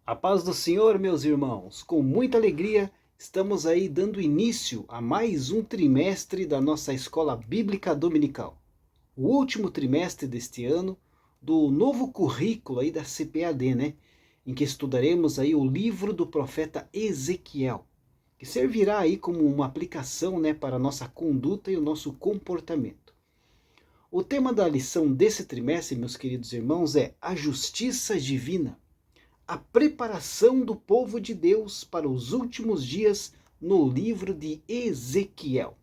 A paz do Senhor, meus irmãos, com muita alegria, estamos aí dando início a mais um trimestre da nossa Escola Bíblica Dominical. O último trimestre deste ano, do novo currículo aí da CPAD, né? Em que estudaremos aí o livro do profeta Ezequiel, que servirá aí como uma aplicação, né, para a nossa conduta e o nosso comportamento. O tema da lição desse trimestre, meus queridos irmãos, é a justiça divina. A preparação do povo de Deus para os últimos dias no livro de Ezequiel.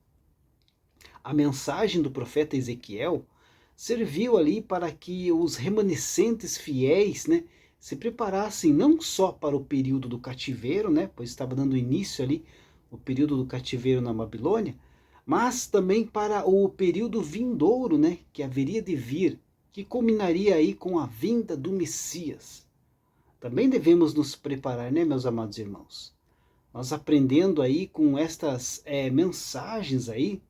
A mensagem do profeta Ezequiel serviu ali para que os remanescentes fiéis, né, se preparassem não só para o período do cativeiro, né, pois estava dando início ali o período do cativeiro na Babilônia, mas também para o período vindouro, né, que haveria de vir, que culminaria aí com a vinda do Messias. Também devemos nos preparar, né, meus amados irmãos? Nós aprendendo aí com estas mensagens aí,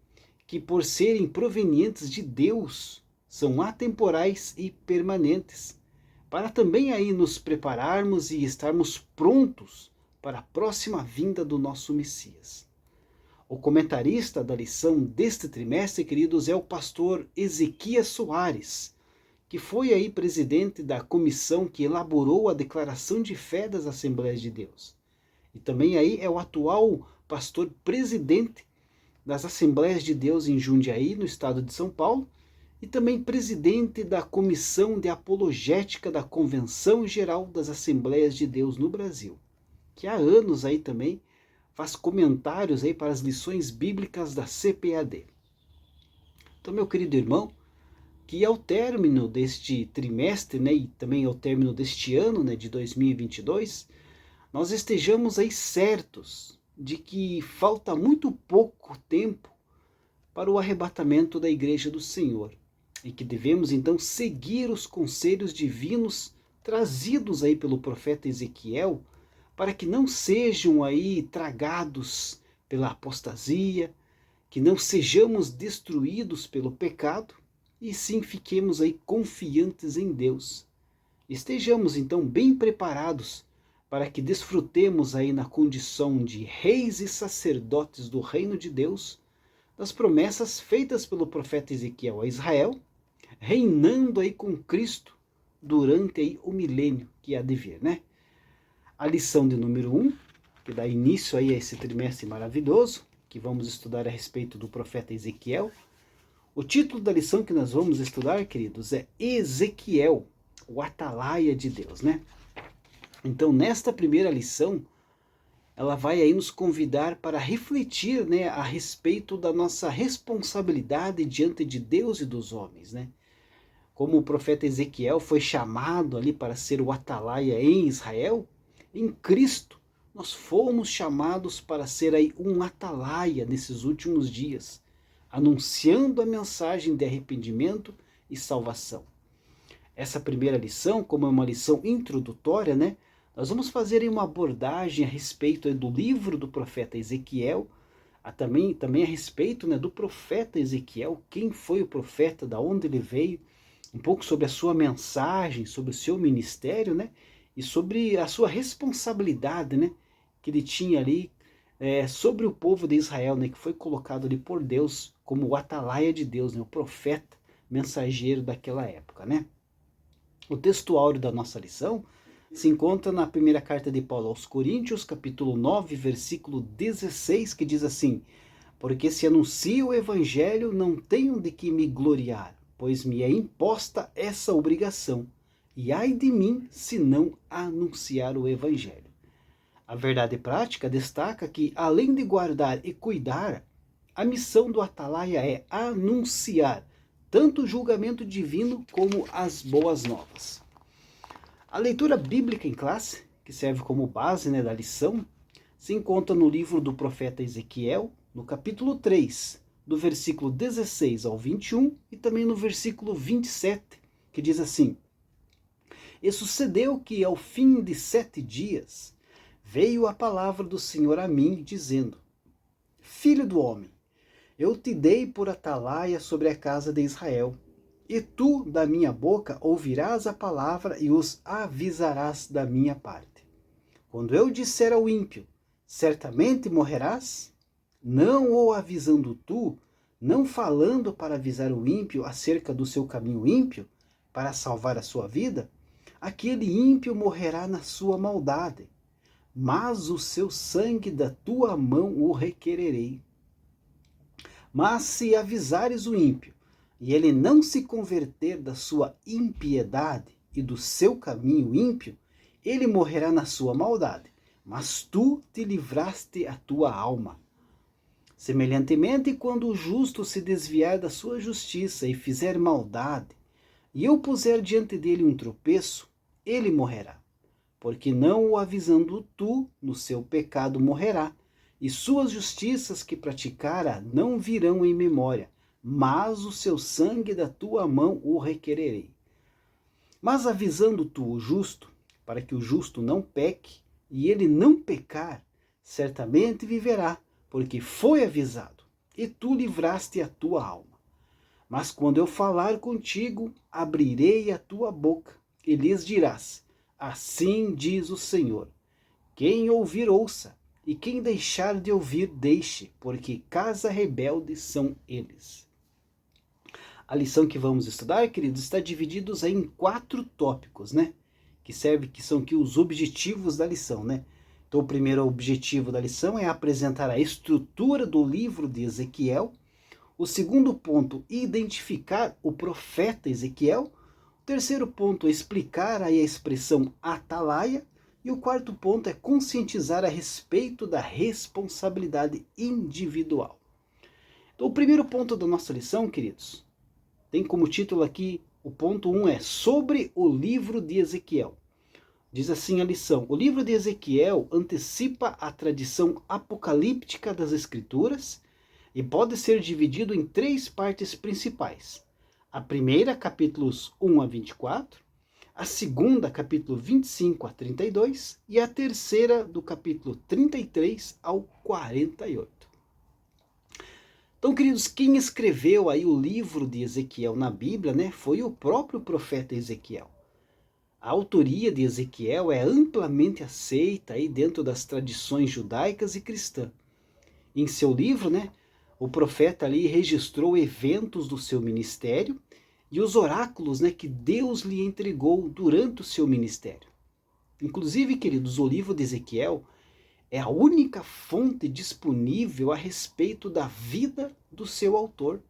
que por serem provenientes de Deus, são atemporais e permanentes, para também aí nos prepararmos e estarmos prontos para a próxima vinda do nosso Messias. O comentarista da lição deste trimestre, queridos, é o pastor Ezequias Soares, que foi aí presidente da comissão que elaborou a declaração de fé das Assembleias de Deus. E também aí é o atual pastor presidente das Assembleias de Deus em Jundiaí, no estado de São Paulo, e também presidente da Comissão de Apologética da Convenção Geral das Assembleias de Deus no Brasil, que há anos aí também faz comentários aí para as lições bíblicas da CPAD. Então, meu querido irmão, que ao término deste trimestre, né, e também ao término deste ano, né, de 2022, nós estejamos aí certos de que falta muito pouco tempo para o arrebatamento da Igreja do Senhor, e que devemos então seguir os conselhos divinos trazidos aí pelo profeta Ezequiel, para que não sejam aí tragados pela apostasia, que não sejamos destruídos pelo pecado, e sim fiquemos aí confiantes em Deus. Estejamos então bem preparados para que desfrutemos aí na condição de reis e sacerdotes do reino de Deus, das promessas feitas pelo profeta Ezequiel a Israel, reinando aí com Cristo durante aí o milênio que há de vir, né? A lição de número 1, que dá início aí a esse trimestre maravilhoso, que vamos estudar a respeito do profeta Ezequiel. O título da lição que nós vamos estudar, queridos, é Ezequiel, o atalaia de Deus, né? Então, nesta primeira lição, ela vai aí nos convidar para refletir, né, a respeito da nossa responsabilidade diante de Deus e dos homens, né? Como o profeta Ezequiel foi chamado ali para ser o atalaia em Israel, em Cristo, nós fomos chamados para ser aí um atalaia nesses últimos dias, anunciando a mensagem de arrependimento e salvação. Essa primeira lição, como é uma lição introdutória, né, nós vamos fazer uma abordagem a respeito do livro do profeta Ezequiel, também a respeito, né, do profeta Ezequiel, quem foi o profeta, da onde ele veio, um pouco sobre a sua mensagem, sobre o seu ministério, né, e sobre a sua responsabilidade, né, que ele tinha ali sobre o povo de Israel, né, que foi colocado ali por Deus como o atalaia de Deus, né, o profeta mensageiro daquela época, né? O texto áureo da nossa lição se encontra na primeira carta de Paulo aos Coríntios, capítulo 9, versículo 16, que diz assim: porque se anuncio o evangelho, não tenho de que me gloriar, pois me é imposta essa obrigação, e ai de mim se não anunciar o evangelho. A verdade prática destaca que, além de guardar e cuidar, a missão do atalaia é anunciar tanto o julgamento divino como as boas novas. A leitura bíblica em classe, que serve como base, né, da lição, se encontra no livro do profeta Ezequiel, no capítulo 3, do versículo 16 ao 21, e também no versículo 27, que diz assim: e sucedeu que, ao fim de 7 dias, veio a palavra do Senhor a mim, dizendo: filho do homem, eu te dei por atalaia sobre a casa de Israel, e tu, da minha boca, ouvirás a palavra e os avisarás da minha parte. Quando eu disser ao ímpio, certamente morrerás, não o avisando tu, não falando para avisar o ímpio acerca do seu caminho ímpio, para salvar a sua vida, aquele ímpio morrerá na sua maldade, mas o seu sangue da tua mão o requererei. Mas se avisares o ímpio, e ele não se converter da sua impiedade e do seu caminho ímpio, ele morrerá na sua maldade, mas tu te livraste a tua alma. Semelhantemente, quando o justo se desviar da sua justiça e fizer maldade, e eu puser diante dele um tropeço, ele morrerá. Porque não o avisando tu, no seu pecado morrerá, e suas justiças que praticara não virão em memória, mas o seu sangue da tua mão o requererei. Mas avisando tu o justo, para que o justo não peque, e ele não pecar, certamente viverá, porque foi avisado, e tu livraste a tua alma. Mas quando eu falar contigo, abrirei a tua boca, e lhes dirás, assim diz o Senhor. Quem ouvir, ouça, e quem deixar de ouvir, deixe, porque casa rebelde são eles. A lição que vamos estudar, queridos, está dividida em 4 tópicos, né? Que são aqui os objetivos da lição, né? Então, o primeiro objetivo da lição é apresentar a estrutura do livro de Ezequiel. O segundo ponto, identificar o profeta Ezequiel. O terceiro ponto é explicar aí a expressão atalaia. E o quarto ponto é conscientizar a respeito da responsabilidade individual. Então, o primeiro ponto da nossa lição, queridos, tem como título aqui, o ponto 1 é sobre o livro de Ezequiel. Diz assim a lição: o livro de Ezequiel antecipa a tradição apocalíptica das Escrituras e pode ser dividido em 3 partes principais. A primeira, capítulos 1 a 24, a segunda, capítulo 25 a 32, e a terceira, do capítulo 33 ao 48. Então, queridos, quem escreveu aí o livro de Ezequiel na Bíblia, né, foi o próprio profeta Ezequiel. A autoria de Ezequiel é amplamente aceita aí dentro das tradições judaicas e cristãs. Em seu livro, né, o profeta ali registrou eventos do seu ministério e os oráculos, né, que Deus lhe entregou durante o seu ministério. Inclusive, queridos, o livro de Ezequiel é a única fonte disponível a respeito da vida do seu autor.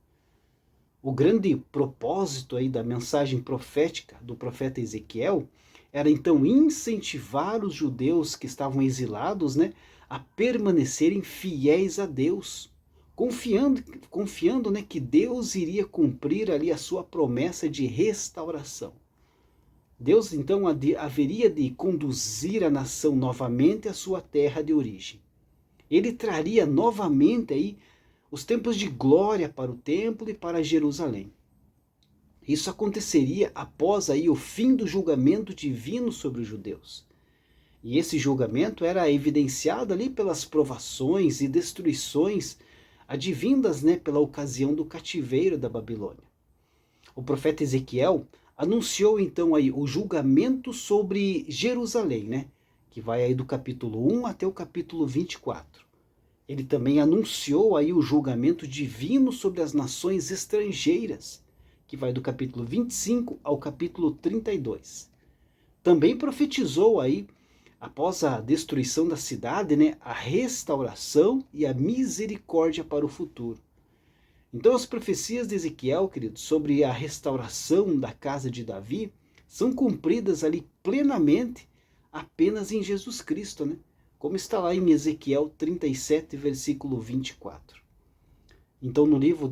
O grande propósito aí da mensagem profética do profeta Ezequiel era então incentivar os judeus que estavam exilados, né, a permanecerem fiéis a Deus, confiando, né, que Deus iria cumprir ali a sua promessa de restauração. Deus então haveria de conduzir a nação novamente à sua terra de origem. Ele traria novamente aí os tempos de glória para o templo e para Jerusalém. Isso aconteceria após aí o fim do julgamento divino sobre os judeus. E esse julgamento era evidenciado ali pelas provações e destruições advindas, né, pela ocasião do cativeiro da Babilônia. O profeta Ezequiel anunciou então aí o julgamento sobre Jerusalém, né, que vai aí do capítulo 1 até o capítulo 24. Ele também anunciou aí o julgamento divino sobre as nações estrangeiras, que vai do capítulo 25 ao capítulo 32. Também profetizou aí, após a destruição da cidade, né, a restauração e a misericórdia para o futuro. Então as profecias de Ezequiel, queridos, sobre a restauração da casa de Davi, são cumpridas ali plenamente apenas em Jesus Cristo, né? Como está lá em Ezequiel 37, versículo 24. Então no livro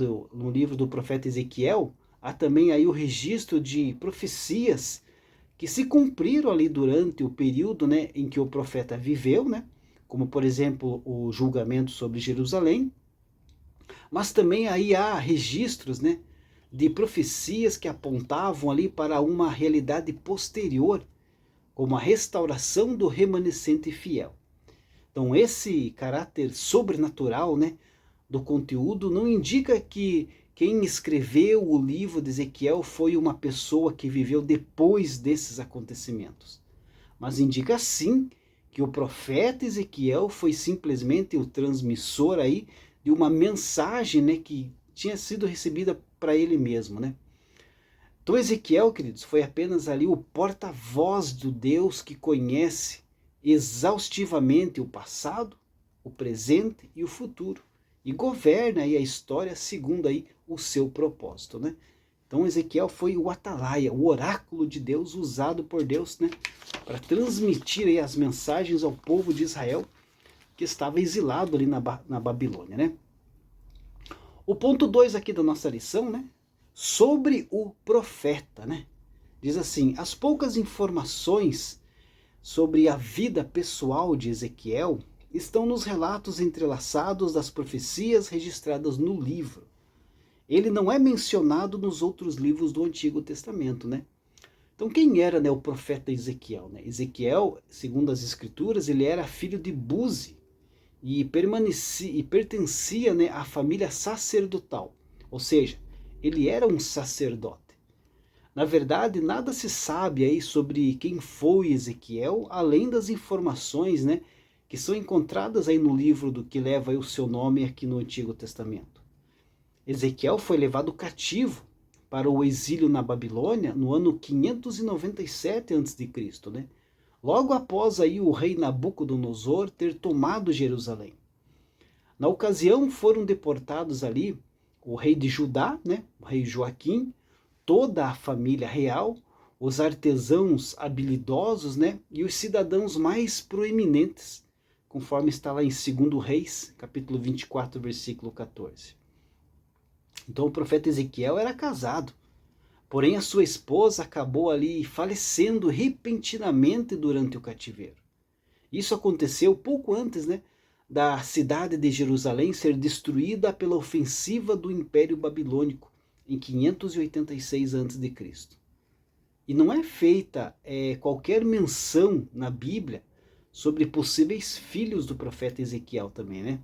do profeta Ezequiel, há também aí o registro de profecias que se cumpriram ali durante o período, né, em que o profeta viveu, né? Como por exemplo o julgamento sobre Jerusalém. Mas também aí há registros, né, de profecias que apontavam ali para uma realidade posterior, como a restauração do remanescente fiel. Então esse caráter sobrenatural, né, do conteúdo não indica que quem escreveu o livro de Ezequiel foi uma pessoa que viveu depois desses acontecimentos, mas indica sim que o profeta Ezequiel foi simplesmente o transmissor aí de uma mensagem, né, que tinha sido recebida para ele mesmo, né? Então Ezequiel, queridos, foi apenas ali o porta-voz do Deus que conhece exaustivamente o passado, o presente e o futuro, e governa aí a história segundo aí o seu propósito, né? Então Ezequiel foi o atalaia, o oráculo de Deus usado por Deus, né, para transmitir aí as mensagens ao povo de Israel que estava exilado ali na Babilônia, né? O ponto 2 aqui da nossa lição, né, sobre o profeta, né? Diz assim: as poucas informações sobre a vida pessoal de Ezequiel estão nos relatos entrelaçados das profecias registradas no livro. Ele não é mencionado nos outros livros do Antigo Testamento, né? Então quem era, né, o profeta Ezequiel, né? Ezequiel, segundo as escrituras, ele era filho de Buzi e pertencia, né, à família sacerdotal, ou seja, ele era um sacerdote. Na verdade, nada se sabe aí sobre quem foi Ezequiel, além das informações, né, que são encontradas aí no livro do que leva aí o seu nome aqui no Antigo Testamento. Ezequiel foi levado cativo para o exílio na Babilônia no ano 597 a.C., né? Logo após aí o rei Nabucodonosor ter tomado Jerusalém. Na ocasião foram deportados ali o rei de Judá, né, o rei Joaquim, toda a família real, os artesãos habilidosos, né, e os cidadãos mais proeminentes, conforme está lá em 2 Reis, capítulo 24, versículo 14. Então o profeta Ezequiel era casado, porém a sua esposa acabou ali falecendo repentinamente durante o cativeiro. Isso aconteceu pouco antes, né, da cidade de Jerusalém ser destruída pela ofensiva do Império Babilônico em 586 a.C. E não é feita qualquer menção na Bíblia sobre possíveis filhos do profeta Ezequiel também, né?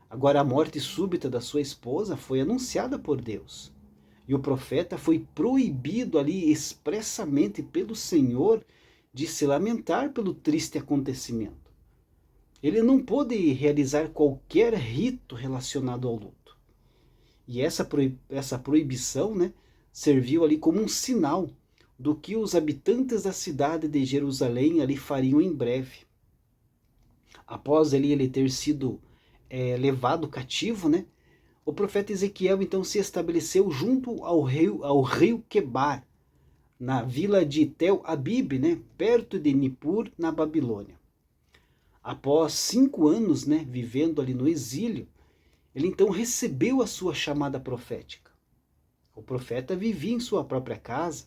Agora, a morte súbita da sua esposa foi anunciada por Deus. E o profeta foi proibido ali expressamente pelo Senhor de se lamentar pelo triste acontecimento. Ele não pôde realizar qualquer rito relacionado ao luto. E essa proibição, né, serviu ali como um sinal do que os habitantes da cidade de Jerusalém ali fariam em breve. Após ele ter sido levado cativo, né, o profeta Ezequiel então se estabeleceu junto ao rio Quebar, na vila de Tel Abib, né, perto de Nippur, na Babilônia. Após 5 anos, né, vivendo ali no exílio, ele então recebeu a sua chamada profética. O profeta vivia em sua própria casa,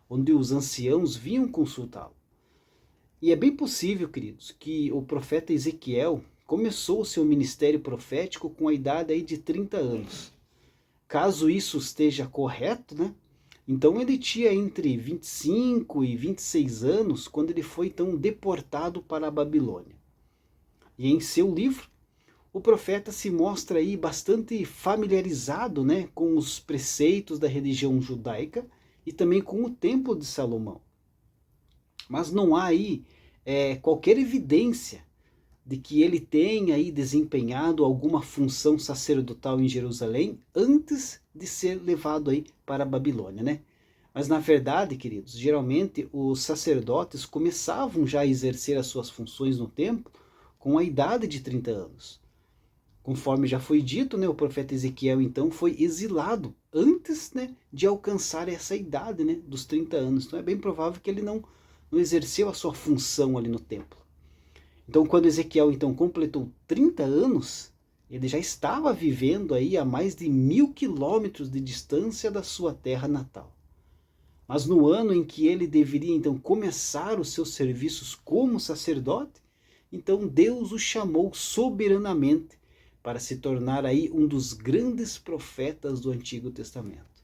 onde os anciãos vinham consultá-lo. E é bem possível, queridos, que o profeta Ezequiel começou o seu ministério profético com a idade aí de 30 anos. Caso isso esteja correto, né? Então ele tinha entre 25 e 26 anos quando ele foi então deportado para a Babilônia. E em seu livro, o profeta se mostra aí bastante familiarizado, né, com os preceitos da religião judaica e também com o Templo de Salomão. Mas não há aí qualquer evidência de que ele tenha aí desempenhado alguma função sacerdotal em Jerusalém antes de ser levado aí para a Babilônia, né? Mas na verdade, queridos, geralmente os sacerdotes começavam já a exercer as suas funções no templo com a idade de 30 anos. Conforme já foi dito, né, o profeta Ezequiel então foi exilado antes, né, de alcançar essa idade, né, dos 30 anos. Então é bem provável que ele não exerceu a sua função ali no templo. Então quando Ezequiel então completou 30 anos, ele já estava vivendo aí a mais de 1000 quilômetros de distância da sua terra natal. Mas no ano em que ele deveria então começar os seus serviços como sacerdote, então Deus o chamou soberanamente para se tornar aí um dos grandes profetas do Antigo Testamento.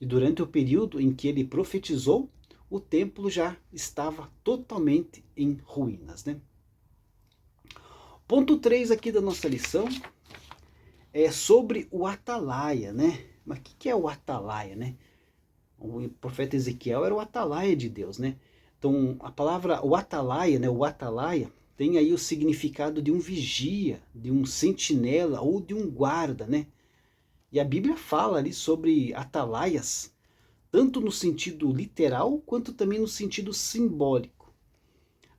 E durante o período em que ele profetizou, o templo já estava totalmente em ruínas, né? Ponto 3 aqui da nossa lição é sobre o atalaia, né? Mas o que é o atalaia, né? O profeta Ezequiel era o atalaia de Deus, né? Então, a palavra o atalaia, né, o atalaia, tem aí o significado de um vigia, de um sentinela ou de um guarda, né? E a Bíblia fala ali sobre atalaias, tanto no sentido literal, quanto também no sentido simbólico.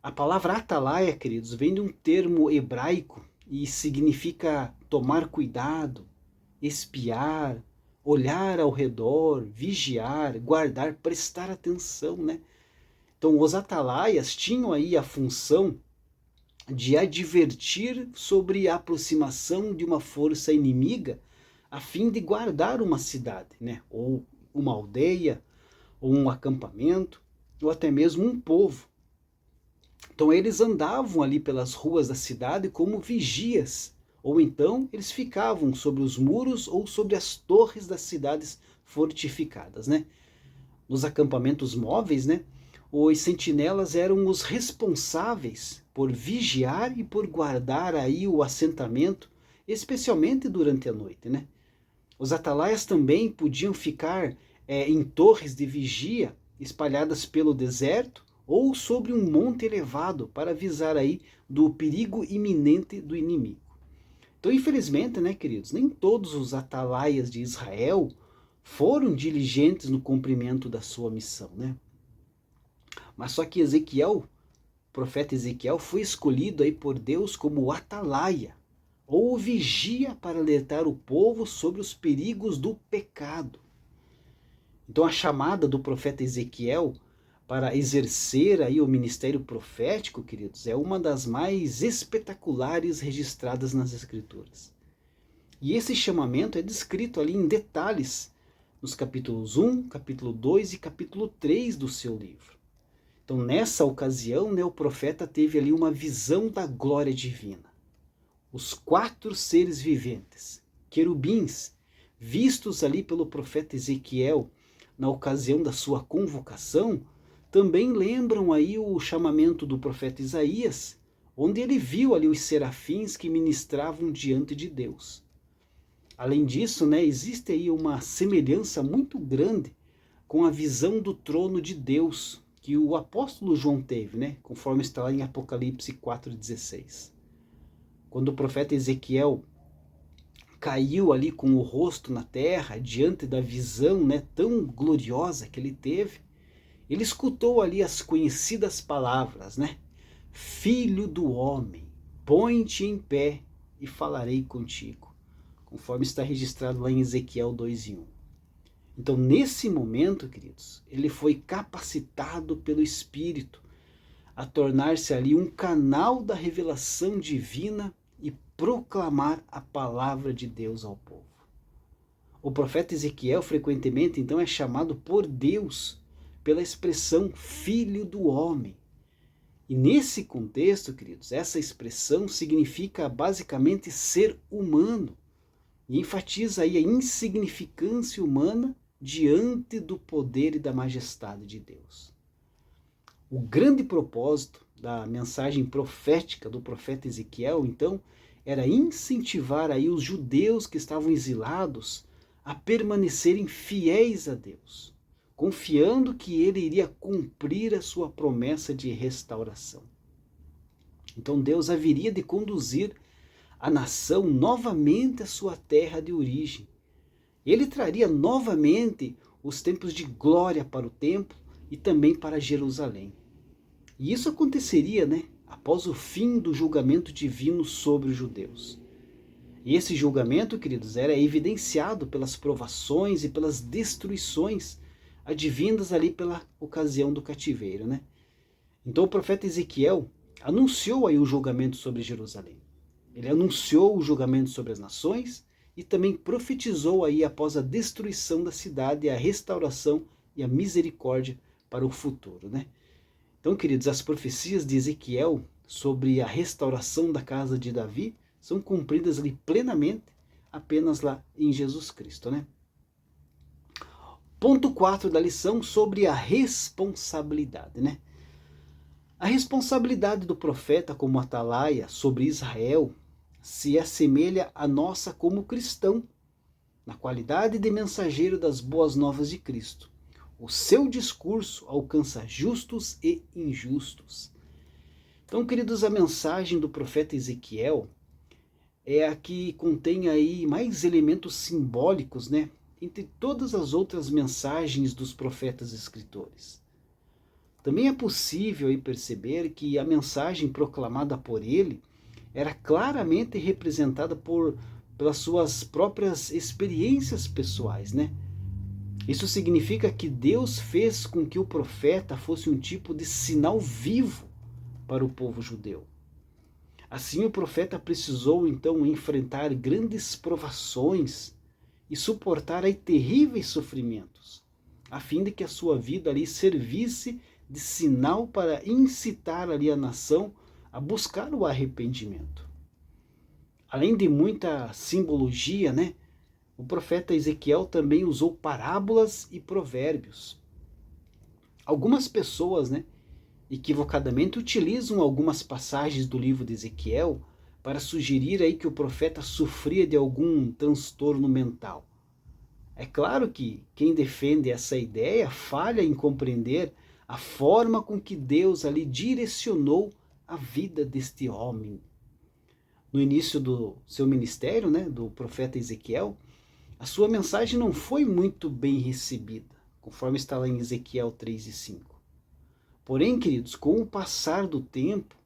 A palavra atalaia, queridos, vem de um termo hebraico e significa tomar cuidado, espiar, olhar ao redor, vigiar, guardar, prestar atenção, né? Então, os atalaias tinham aí a função de advertir sobre a aproximação de uma força inimiga, a fim de guardar uma cidade, né? Ou uma aldeia, ou um acampamento, ou até mesmo um povo. Então eles andavam ali pelas ruas da cidade como vigias, ou então eles ficavam sobre os muros ou sobre as torres das cidades fortificadas, né? Nos acampamentos móveis, né? Os sentinelas eram os responsáveis por vigiar e por guardar aí o assentamento, especialmente durante a noite, né? Os atalaias também podiam ficar em torres de vigia espalhadas pelo deserto ou sobre um monte elevado para avisar aí do perigo iminente do inimigo. Então, infelizmente, né, queridos, nem todos os atalaias de Israel foram diligentes no cumprimento da sua missão, né? Mas só que Ezequiel, o profeta Ezequiel, foi escolhido aí por Deus como o atalaia, ou vigia para alertar o povo sobre os perigos do pecado. Então a chamada do profeta Ezequiel para exercer aí o ministério profético, queridos, é uma das mais espetaculares registradas nas Escrituras. E esse chamamento é descrito ali em detalhes nos capítulos 1, capítulo 2 e capítulo 3 do seu livro. Então nessa ocasião, né, o profeta teve ali uma visão da glória divina. Os 4 seres viventes, querubins, vistos ali pelo profeta Ezequiel na ocasião da sua convocação, também lembram aí o chamamento do profeta Isaías, onde ele viu ali os serafins que ministravam diante de Deus. Além disso, né, existe aí uma semelhança muito grande com a visão do trono de Deus que o apóstolo João teve, né, conforme está lá em Apocalipse 4,16. Quando o profeta Ezequiel caiu ali com o rosto na terra, diante da visão, né, tão gloriosa que ele teve, ele escutou ali as conhecidas palavras, né? Filho do homem, põe-te em pé e falarei contigo, conforme está registrado lá em Ezequiel 2:1. Então, nesse momento, queridos, ele foi capacitado pelo Espírito a tornar-se ali um canal da revelação divina e proclamar a palavra de Deus ao povo. O profeta Ezequiel frequentemente então é chamado por Deus pela expressão filho do homem. E nesse contexto, queridos, essa expressão significa basicamente ser humano e enfatiza aí a insignificância humana diante do poder e da majestade de Deus. O grande propósito da mensagem profética do profeta Ezequiel, então, era incentivar aí os judeus que estavam exilados a permanecerem fiéis a Deus, confiando que ele iria cumprir a sua promessa de restauração. Então Deus haveria de conduzir a nação novamente à sua terra de origem. Ele traria novamente os tempos de glória para o templo e também para Jerusalém. E isso aconteceria, né, após o fim do julgamento divino sobre os judeus. E esse julgamento, queridos, era evidenciado pelas provações e pelas destruições advindas ali pela ocasião do cativeiro, né? Então o profeta Ezequiel anunciou aí o julgamento sobre Jerusalém. Ele anunciou o julgamento sobre as nações e também profetizou aí após a destruição da cidade a restauração e a misericórdia para o futuro, né? Então, queridos, as profecias de Ezequiel sobre a restauração da casa de Davi são cumpridas ali plenamente apenas lá em Jesus Cristo, né? Ponto 4 da lição sobre a responsabilidade, né? A responsabilidade do profeta como atalaia sobre Israel se assemelha à nossa como cristão, na qualidade de mensageiro das boas novas de Cristo. O seu discurso alcança justos e injustos. Então, queridos, a mensagem do profeta Ezequiel é a que contém aí mais elementos simbólicos, né, entre todas as outras mensagens dos profetas escritores. Também é possível aí perceber que a mensagem proclamada por ele era claramente representada pelas suas próprias experiências pessoais, né? Isso significa que Deus fez com que o profeta fosse um tipo de sinal vivo para o povo judeu. Assim, o profeta precisou então enfrentar grandes provações e suportar aí terríveis sofrimentos, a fim de que a sua vida ali servisse de sinal para incitar ali a nação a buscar o arrependimento. Além de muita simbologia, né, o profeta Ezequiel também usou parábolas e provérbios. Algumas pessoas, né, equivocadamente utilizam algumas passagens do livro de Ezequiel para sugerir aí que o profeta sofria de algum transtorno mental. É claro que quem defende essa ideia falha em compreender a forma com que Deus ali direcionou a vida deste homem. No início do seu ministério, né, do profeta Ezequiel, a sua mensagem não foi muito bem recebida, conforme está lá em Ezequiel 3:5. Porém, queridos, com o passar do tempo,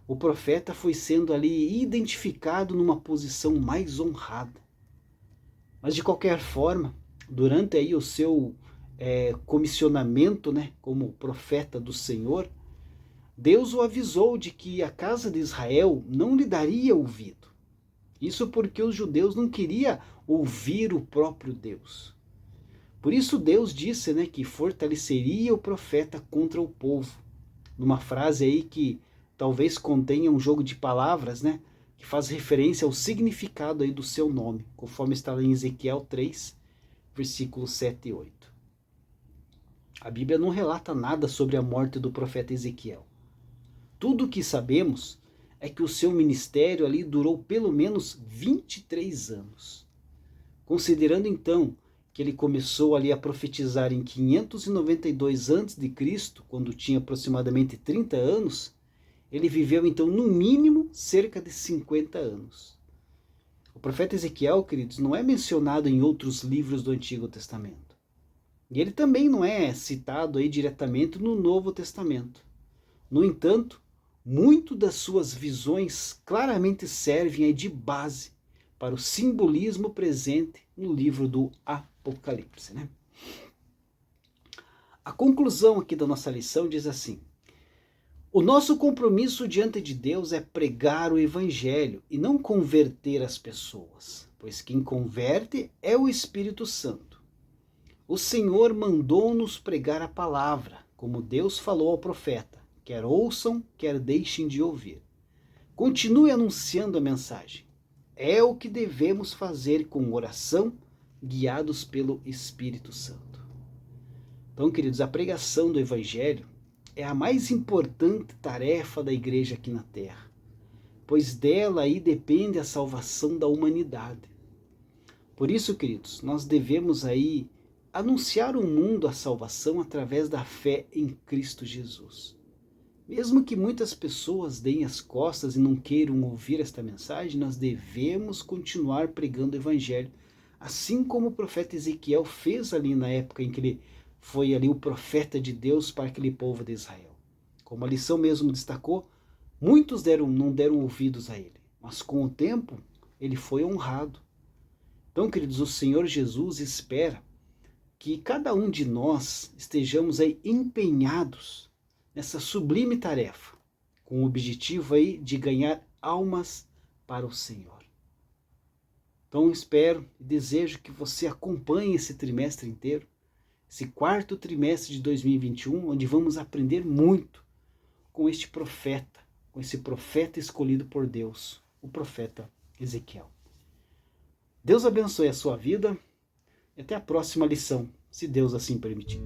o profeta foi sendo ali identificado numa posição mais honrada. Mas de qualquer forma, durante aí o seu comissionamento, né, como profeta do Senhor, Deus o avisou de que a casa de Israel não lhe daria ouvido. Isso porque os judeus não queriam ouvir o próprio Deus. Por isso Deus disse, né, que fortaleceria o profeta contra o povo. Numa frase aí que talvez contenha um jogo de palavras, né, que faz referência ao significado aí do seu nome, conforme está lá em Ezequiel 3, versículos 7 e 8. A Bíblia não relata nada sobre a morte do profeta Ezequiel. Tudo o que sabemos é que o seu ministério ali durou pelo menos 23 anos. Considerando então que ele começou ali a profetizar em 592 a.C., quando tinha aproximadamente 30 anos, ele viveu então no mínimo cerca de 50 anos. O profeta Ezequiel, queridos, não é mencionado em outros livros do Antigo Testamento. E ele também não é citado aí diretamente no Novo Testamento. No entanto, muito das suas visões claramente servem aí de base para o simbolismo presente no livro do Apocalipse, né? A conclusão aqui da nossa lição diz assim: o nosso compromisso diante de Deus é pregar o Evangelho e não converter as pessoas, pois quem converte é o Espírito Santo. O Senhor mandou-nos pregar a palavra, como Deus falou ao profeta, quer ouçam, quer deixem de ouvir. Continue anunciando a mensagem. É o que devemos fazer com oração, guiados pelo Espírito Santo. Então, queridos, a pregação do Evangelho é a mais importante tarefa da igreja aqui na Terra, pois dela aí depende a salvação da humanidade. Por isso, queridos, nós devemos aí anunciar ao mundo a salvação através da fé em Cristo Jesus. Mesmo que muitas pessoas deem as costas e não queiram ouvir esta mensagem, nós devemos continuar pregando o Evangelho, assim como o profeta Ezequiel fez ali na época em que ele foi ali o profeta de Deus para aquele povo de Israel. Como a lição mesmo destacou, muitos não deram ouvidos a ele, mas com o tempo ele foi honrado. Então, queridos, o Senhor Jesus espera que cada um de nós estejamos aí empenhados nessa sublime tarefa, com o objetivo aí de ganhar almas para o Senhor. Então espero e desejo que você acompanhe esse trimestre inteiro, esse quarto trimestre de 2021, onde vamos aprender muito com este profeta, com esse profeta escolhido por Deus, o profeta Ezequiel. Deus abençoe a sua vida e até a próxima lição, se Deus assim permitir.